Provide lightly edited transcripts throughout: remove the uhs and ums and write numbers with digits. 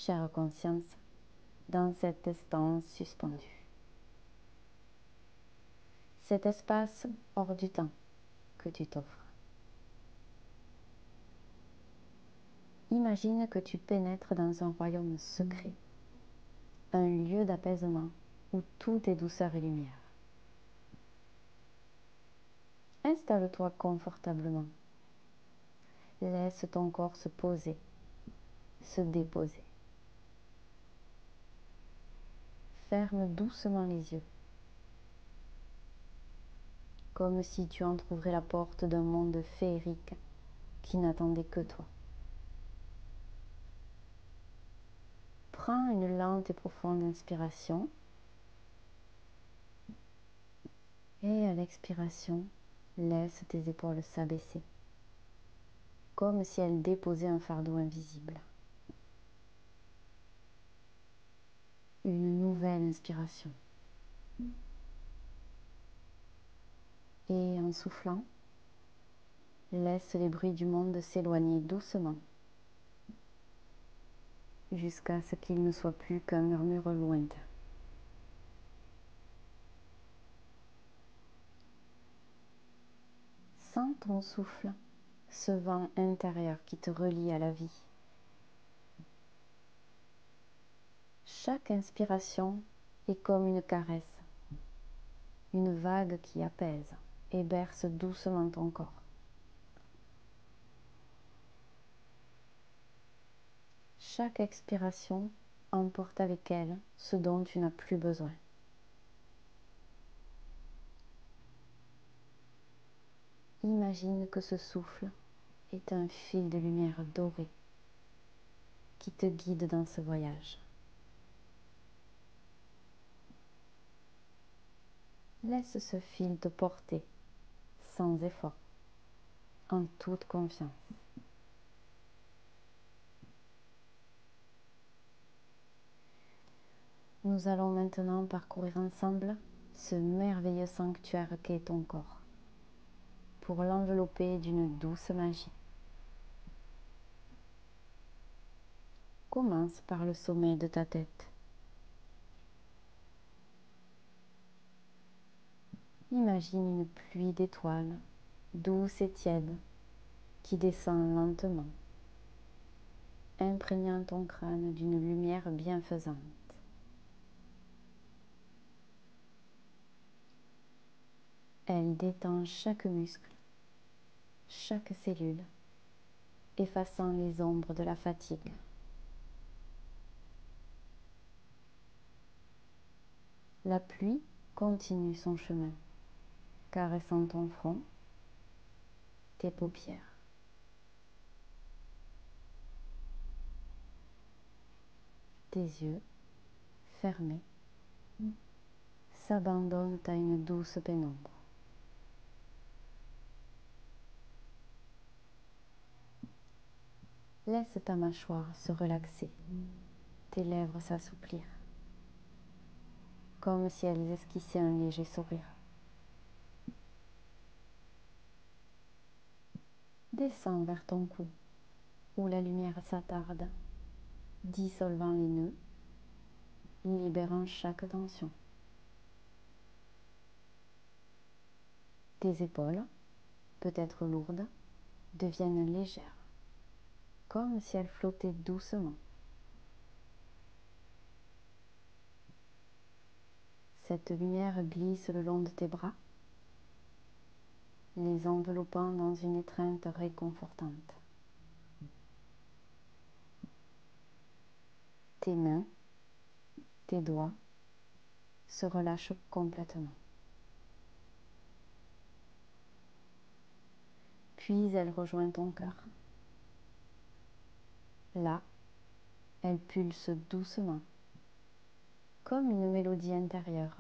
chère conscience, dans cet instant suspendu. Cet espace hors du temps que tu t'offres. Imagine que tu pénètres dans un royaume secret, un lieu d'apaisement où tout est douceur et lumière. Installe-toi confortablement. Laisse ton corps se poser, se déposer. Ferme doucement les yeux, comme si tu entr'ouvrais la porte d'un monde féerique qui n'attendait que toi. Prends une lente et profonde inspiration et à l'expiration, laisse tes épaules s'abaisser, comme si elles déposaient un fardeau invisible. Une nouvelle inspiration. Et en soufflant, laisse les bruits du monde s'éloigner doucement, jusqu'à ce qu'il ne soit plus qu'un murmure lointain. Sens ton souffle, ce vent intérieur qui te relie à la vie. Chaque inspiration est comme une caresse, une vague qui apaise et berce doucement ton corps. Chaque expiration emporte avec elle ce dont tu n'as plus besoin. Imagine que ce souffle est un fil de lumière dorée qui te guide dans ce voyage. Laisse ce fil te porter sans effort, en toute confiance. Nous allons maintenant parcourir ensemble ce merveilleux sanctuaire qu'est ton corps, pour l'envelopper d'une douce magie. Commence par le sommet de ta tête. Imagine une pluie d'étoiles, douce et tiède, qui descend lentement, imprégnant ton crâne d'une lumière bienfaisante. Elle détend chaque muscle, chaque cellule, effaçant les ombres de la fatigue. La pluie continue son chemin, caressant ton front, tes paupières. Tes yeux, fermés, s'abandonnent à une douce pénombre. Laisse ta mâchoire se relaxer, tes lèvres s'assouplir, comme si elles esquissaient un léger sourire. Descends vers ton cou, où la lumière s'attarde, dissolvant les nœuds, libérant chaque tension. Tes épaules, peut-être lourdes, deviennent légères, comme si elles flottaient doucement. Cette lumière glisse le long de tes bras, les enveloppant dans une étreinte réconfortante. Tes mains, tes doigts se relâchent complètement. Puis elle rejoint ton cœur. Là, elle pulse doucement, comme une mélodie intérieure,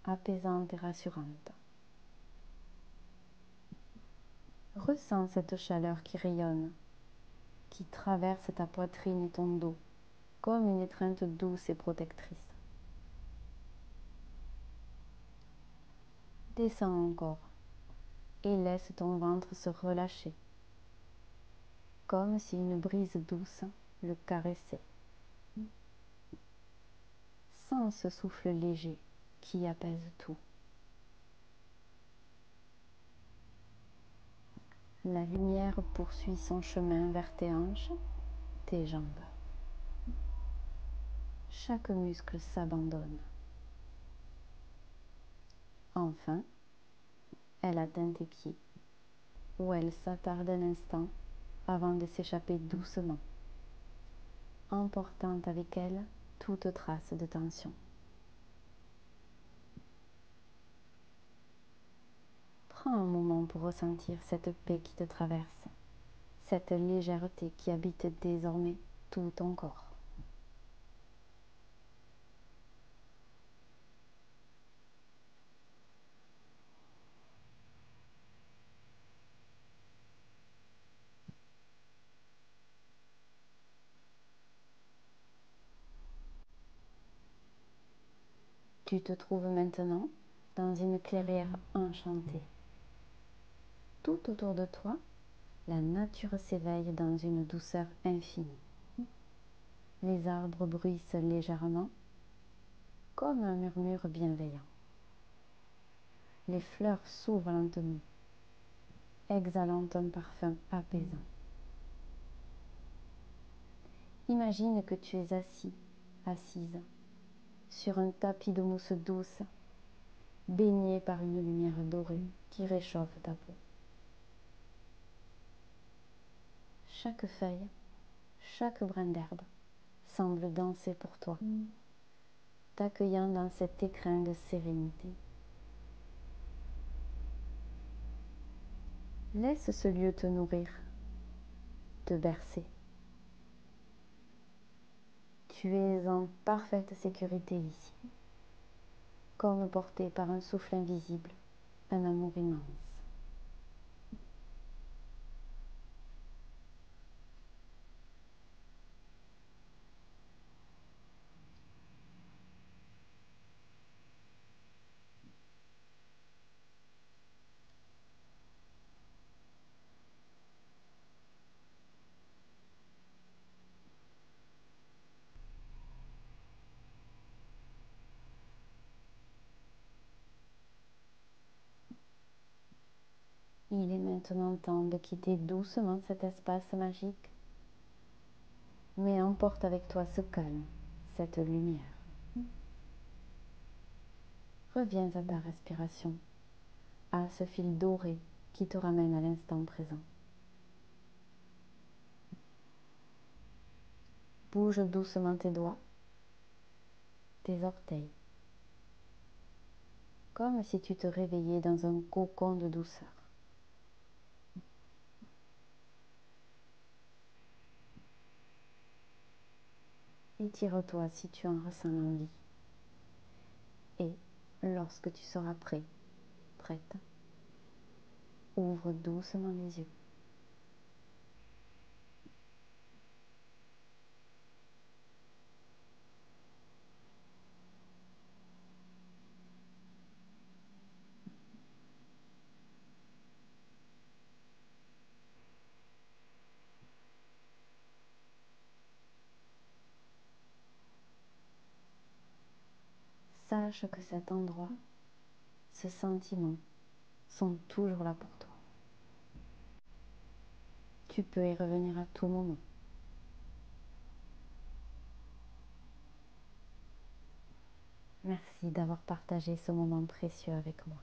apaisante et rassurante. Ressens cette chaleur qui rayonne, qui traverse ta poitrine et ton dos, comme une étreinte douce et protectrice. Descends encore et laisse ton ventre se relâcher, comme si une brise douce le caressait. Sens ce souffle léger qui apaise tout. La lumière poursuit son chemin vers tes hanches, tes jambes. Chaque muscle s'abandonne. Enfin, elle atteint tes pieds, où elle s'attarde un instant avant de s'échapper doucement, emportant avec elle toute trace de tension. Prends un moment pour ressentir cette paix qui te traverse, cette légèreté qui habite désormais tout ton corps. Tu te trouves maintenant dans une clairière enchantée. Tout autour de toi, la nature s'éveille dans une douceur infinie. Les arbres bruissent légèrement, comme un murmure bienveillant. Les fleurs s'ouvrent lentement, exhalant un parfum apaisant. Imagine que tu es assise, sur un tapis de mousse douce, baigné par une lumière dorée qui réchauffe ta peau. Chaque feuille, chaque brin d'herbe semble danser pour toi, t'accueillant dans cet écrin de sérénité. Laisse ce lieu te nourrir, te bercer. Tu es en parfaite sécurité ici, comme porté par un souffle invisible, un amour immense. Il est maintenant temps de quitter doucement cet espace magique, mais emporte avec toi ce calme, cette lumière. Reviens à ta respiration, à ce fil doré qui te ramène à l'instant présent. Bouge doucement tes doigts, tes orteils, comme si tu te réveillais dans un cocon de douceur. Étire-toi si tu en ressens l'envie. Et lorsque tu seras prêt, prête, ouvre doucement les yeux. Sache que cet endroit, ce sentiment, sont toujours là pour toi. Tu peux y revenir à tout moment. Merci d'avoir partagé ce moment précieux avec moi.